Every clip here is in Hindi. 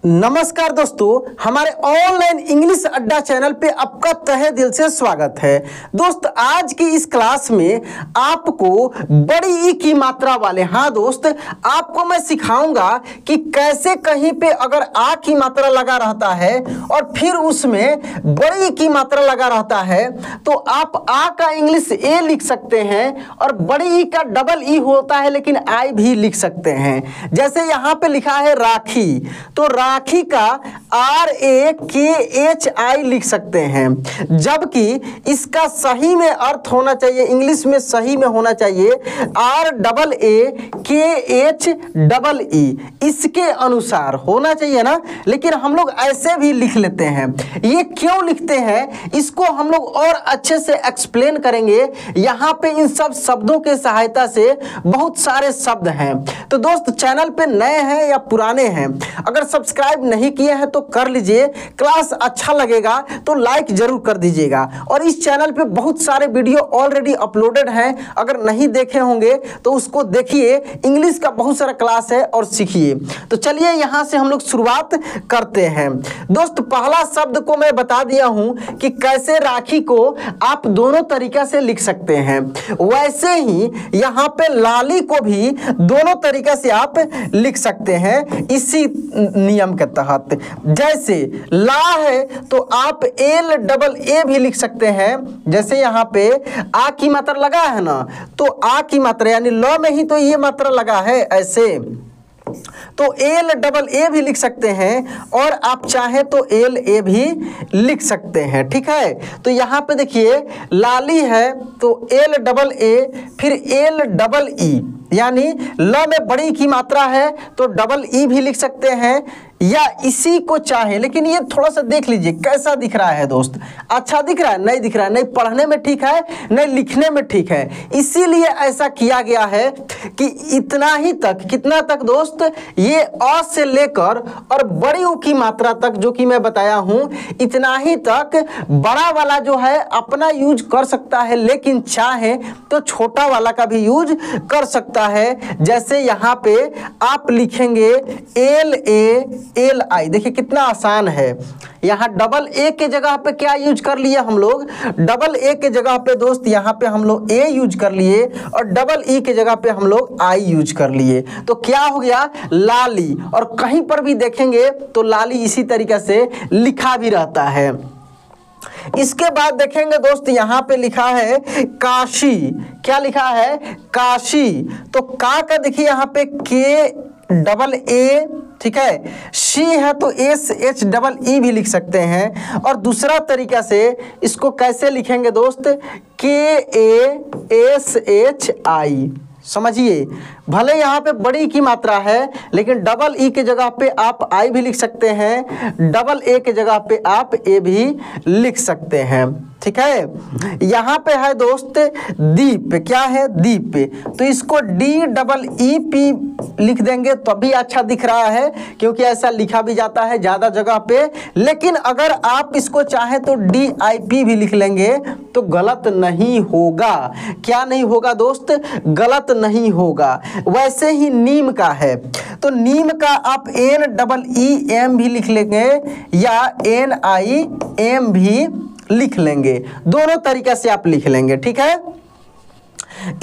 नमस्कार दोस्तों, हमारे ऑनलाइन इंग्लिश अड्डा चैनल पे आपका तहे दिल से स्वागत है। दोस्त, आज की इस क्लास में आपको बड़ी ई की मात्रा वाले दोस्त आपको मैं सिखाऊंगा कि कैसे कहीं पे अगर आ की मात्रा लगा रहता है और फिर उसमें बड़ी ई की मात्रा लगा रहता है तो आप आ का इंग्लिश ए लिख सकते हैं और बड़ी ई का डबल ई होता है लेकिन आई भी लिख सकते हैं। जैसे यहाँ पे लिखा है राखी, तो राखी का RAKHI लिख सकते हैं, जबकि इसका सही में अर्थ होना चाहिए, इंग्लिश में सही में होना चाहिए RAKHEE, इसके अनुसार होना चाहिए ना। लेकिन हम लोग ऐसे भी लिख लेते हैं। ये क्यों लिखते हैं इसको हम लोग और अच्छे से एक्सप्लेन करेंगे। यहाँ पे इन सब शब्दों के सहायता से बहुत सारे शब्द हैं। तो दोस्त, चैनल पे नए हैं या पुराने हैं, अगर सब्सक्राइब नहीं किए हैं तो कर लीजिए। क्लास अच्छा लगेगा तो लाइक जरूर कर दीजिएगा। और इस चैनल पे बहुत सारे वीडियो ऑलरेडी अपलोडेड हैं, अगर नहीं देखे होंगे तो उसको देखिए। इंग्लिश का बहुत सारा क्लास है और सीखिए। तो चलिए यहाँ से हम लोग शुरुआत करते हैं। दोस्त, पहला शब्द को मैं बता दिया हूँ कि कैसे राखी को आप दोनों तरीका से लिख सकते हैं, वैसे ही यहाँ पे लाली को भी दोनों तरीका से आप लिख सकते हैं इसी नियम के तहत। जैसे ला है तो आप LAA भी लिख सकते हैं। जैसे यहाँ पे आ की मात्रा लगा है ना, तो आ की मात्रा यानी ल में ही तो ये मात्रा लगा है, ऐसे तो LAA भी लिख सकते हैं और आप चाहे तो LA भी लिख सकते हैं। ठीक है, तो यहाँ पे देखिए लाली है तो LAA फिर LEE, यानी ल में बड़ी की मात्रा है तो डबल ई भी लिख सकते हैं, या इसी को चाहे। लेकिन ये थोड़ा सा देख लीजिए कैसा दिख रहा है दोस्त, अच्छा दिख रहा है, नहीं दिख रहा है, नहीं पढ़ने में ठीक है, नहीं लिखने में ठीक है। इसीलिए ऐसा किया गया है कि इतना ही तक, कितना तक दोस्त, ये अ से लेकर और बड़ी ऊ की मात्रा तक जो कि मैं बताया हूँ, इतना ही तक बड़ा वाला जो है अपना यूज कर सकता है, लेकिन चाहे तो छोटा वाला का भी यूज कर सकता है। जैसे यहाँ पे आप लिखेंगे LALI, देखिए कितना आसान है। यहाँ डबल ए के जगह पे क्या यूज कर लिए हम लोग, डबल ए के जगह पे दोस्त यहाँ पे हम लोग ए यूज कर लिए और डबल ई के जगह पे हम लोग आई यूज कर लिए, तो क्या हो गया लाली। और कहीं पर भी देखेंगे तो लाली इसी तरीके से लिखा भी रहता है। इसके बाद देखेंगे दोस्त, यहाँ पे लिखा है काशी, क्या लिखा है काशी, तो का देखिए यहाँ पे KAA, ठीक है, शी है तो SHEE भी लिख सकते हैं। और दूसरा तरीका से इसको कैसे लिखेंगे दोस्त, KASHI, समझिए। भले यहाँ पे बड़ी की मात्रा है लेकिन डबल ई के जगह पे आप आई भी लिख सकते हैं, डबल ए के जगह पे आप ए भी लिख सकते हैं। ठीक है, यहाँ पे है दोस्त दीप, क्या है दीप, तो इसको DEEP लिख देंगे तो भी अच्छा दिख रहा है, क्योंकि ऐसा लिखा भी जाता है ज़्यादा जगह पे। लेकिन अगर आप इसको चाहे तो DIP भी लिख लेंगे तो गलत नहीं होगा। क्या नहीं होगा दोस्त, गलत नहीं होगा। वैसे ही नीम का है तो नीम का आप NEEM भी लिख लेंगे या NIM भी लिख लेंगे, दोनों तरीके से आप लिख लेंगे। ठीक है,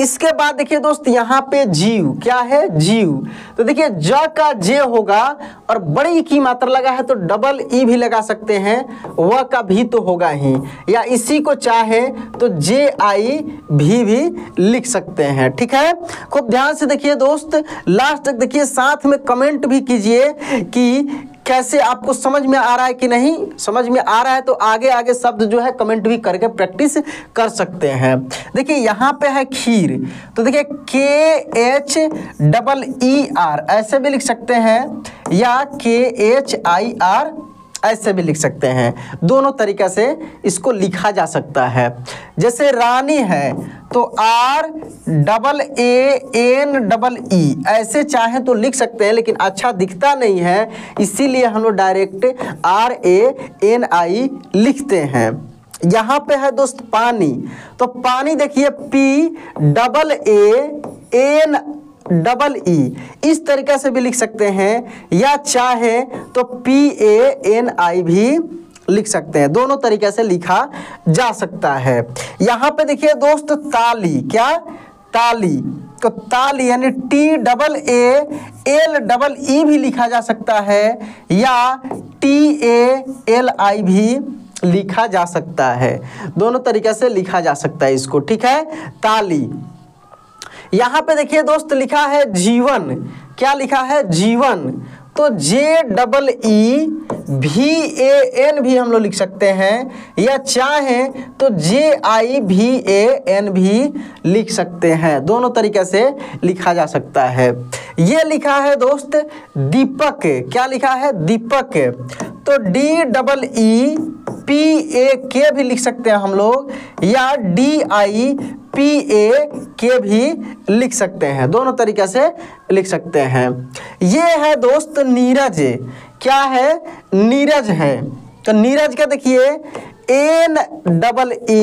इसके बाद देखिए दोस्त, यहाँ पे जीव, क्या है जीव, तो देखिए ज का जे होगा और बड़ी की मात्रा लगा है तो डबल ई भी लगा सकते हैं, व का भी तो होगा ही, या इसी को चाहे तो JI भी लिख सकते हैं। ठीक है, खूब ध्यान से देखिए दोस्त, लास्ट तक देखिए, साथ में कमेंट भी कीजिए कि कैसे आपको समझ में आ रहा है कि नहीं। समझ में आ रहा है तो आगे आगे शब्द जो है कमेंट भी करके प्रैक्टिस कर सकते हैं। देखिए यहाँ पे है खीर, तो देखिए KHEER ऐसे भी लिख सकते हैं या KHIR ऐसे भी लिख सकते हैं, दोनों तरीक़े से इसको लिखा जा सकता है। जैसे रानी है तो RAANEE ऐसे चाहे तो लिख सकते हैं, लेकिन अच्छा दिखता नहीं है, इसीलिए हम लोग डायरेक्ट RANI लिखते हैं। यहाँ पे है दोस्त पानी, तो पानी देखिए PAAN डबल ई इस तरीके से भी लिख सकते हैं, या चाहे तो PANI भी लिख सकते हैं। दोनों तरीके से लिखा जा सकता है। यहाँ पे देखिए दोस्त ताली, क्या ताली, तो ताली यानी TAALEE भी लिखा जा सकता है, या TALI भी लिखा जा सकता है। दोनों तरीके से लिखा जा सकता है इसको, ठीक है, ताली। यहाँ पे देखिए दोस्त लिखा है जीवन, क्या लिखा है जीवन, तो JEEVAN भी हम लोग लिख सकते हैं, या चाहें तो JIVAN भी लिख सकते हैं। दोनों तरीके से लिखा जा सकता है। ये लिखा है दोस्त दीपक, क्या लिखा है दीपक, तो DEEPAK भी लिख सकते हैं हम लोग, या DIPAK भी लिख सकते हैं। दोनों तरीके से लिख सकते हैं। ये है दोस्त नीरज, क्या है नीरज है, तो नीरज का देखिए NEERAJ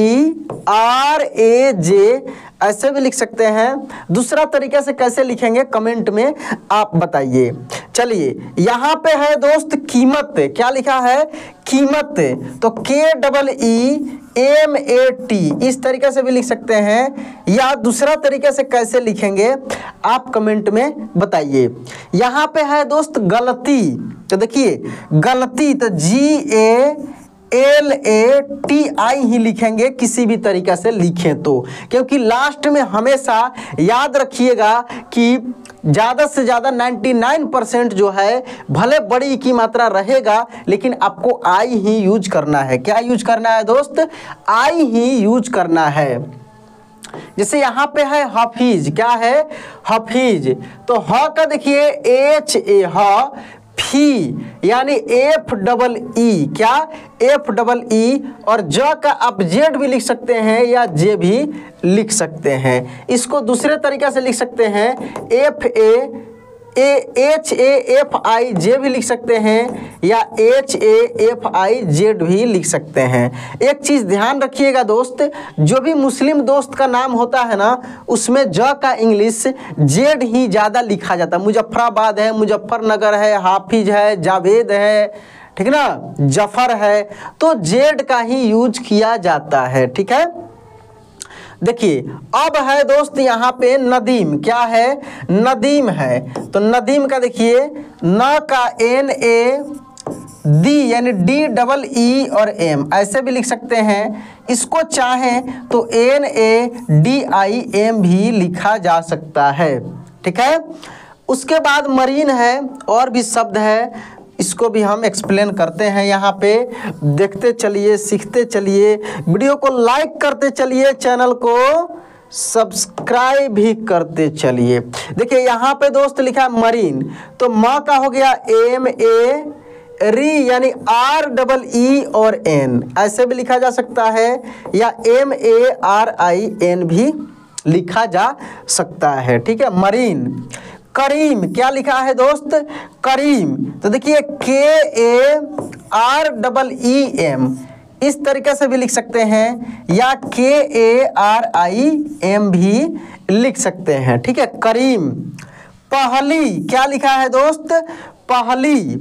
ऐसे भी लिख सकते हैं। दूसरा तरीके से कैसे लिखेंगे कमेंट में आप बताइए। चलिए यहाँ पे है दोस्त कीमत, क्या लिखा है कीमत, तो KEEMAT इस तरीके से भी लिख सकते हैं, या दूसरा तरीके से कैसे लिखेंगे आप कमेंट में बताइए। यहाँ पे है दोस्त गलती, तो देखिए गलती तो GALATI ही लिखेंगे, किसी भी तरीके से लिखें तो, क्योंकि लास्ट में हमेशा याद रखिएगा कि ज़्यादा से ज़्यादा 99% जो है भले बड़ी की मात्रा रहेगा, लेकिन आपको आई ही यूज करना है। क्या यूज करना है दोस्त, आई ही यूज करना है। जैसे यहाँ पे है हाफिज, क्या है हाफिज, तो ह का देखिए HA ह, फी यानी FEE, क्या FEE, और ज का आप जेड भी लिख सकते हैं, या जे भी लिख सकते हैं। इसको दूसरे तरीके से लिख सकते हैं, HAFIJ भी लिख सकते हैं, या HAFIZ भी लिख सकते हैं। एक चीज़ ध्यान रखिएगा दोस्त, जो भी मुस्लिम दोस्त का नाम होता है ना, उसमें ज का इंग्लिश जेड ही ज़्यादा लिखा जाता है। मुजफ्फराबाद है, मुजफ्फरनगर है, हाफिज है, जावेद है, ठीक ना, जफर है, तो जेड का ही यूज किया जाता है, ठीक है। देखिए अब है दोस्त यहाँ पे नदीम, क्या है नदीम है, तो नदीम का देखिए न का NAD यानी DEE और M ऐसे भी लिख सकते हैं। इसको चाहें तो NADIM भी लिखा जा सकता है, ठीक है। उसके बाद मरीन है, और भी शब्द है, इसको भी हम एक्सप्लेन करते हैं। यहाँ पे देखते चलिए, सीखते चलिए, वीडियो को लाइक करते चलिए, चैनल को सब्सक्राइब भी करते चलिए। देखिए यहाँ पे दोस्त लिखा है मरीन, तो म का हो गया MA री यानी REE और N ऐसे भी लिखा जा सकता है, या MARIN भी लिखा जा सकता है, ठीक है। मरीन। करीम, क्या लिखा है दोस्त करीम, तो देखिए KAREEM इस तरीके से भी लिख सकते हैं, या KARIM भी लिख सकते हैं, ठीक है। करीम। पहली, क्या लिखा है दोस्त पहली,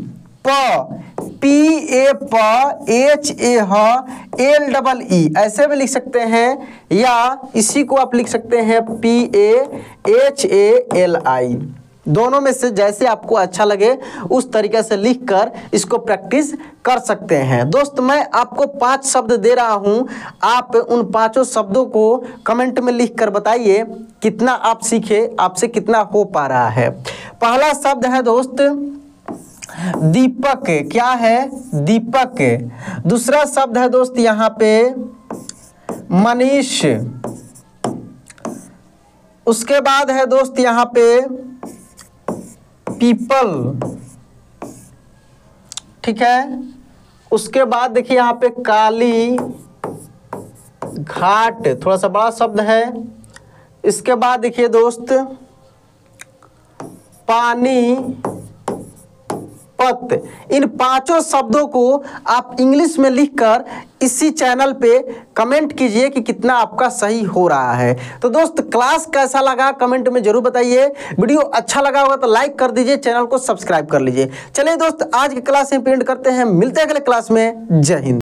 PAPHALEE ऐसे भी लिख सकते हैं, या इसी को आप लिख सकते हैं PAHALI। दोनों में से जैसे आपको अच्छा लगे उस तरीके से लिखकर इसको प्रैक्टिस कर सकते हैं। दोस्त मैं आपको 5 शब्द दे रहा हूं, आप उन 5 शब्दों को कमेंट में लिखकर बताइए कितना आप सीखे, आपसे कितना हो पा रहा है। पहला शब्द है दोस्त दीपक, क्या है दीपक। दूसरा शब्द है दोस्त यहाँ पे मनीष। उसके बाद है दोस्त यहाँ पे पीपल, ठीक है। उसके बाद देखिए यहाँ पे काली घाट, थोड़ा सा बड़ा शब्द है। इसके बाद देखिए दोस्त पानी पत, इन 5 शब्दों को आप इंग्लिश में लिखकर इसी चैनल पे कमेंट कीजिए कि कितना आपका सही हो रहा है। तो दोस्त क्लास कैसा लगा कमेंट में जरूर बताइए। वीडियो अच्छा लगा होगा तो लाइक कर दीजिए, चैनल को सब्सक्राइब कर लीजिए। चलिए दोस्त आज की क्लास में एंड करते हैं, मिलते हैं अगले क्लास में। जय हिंद।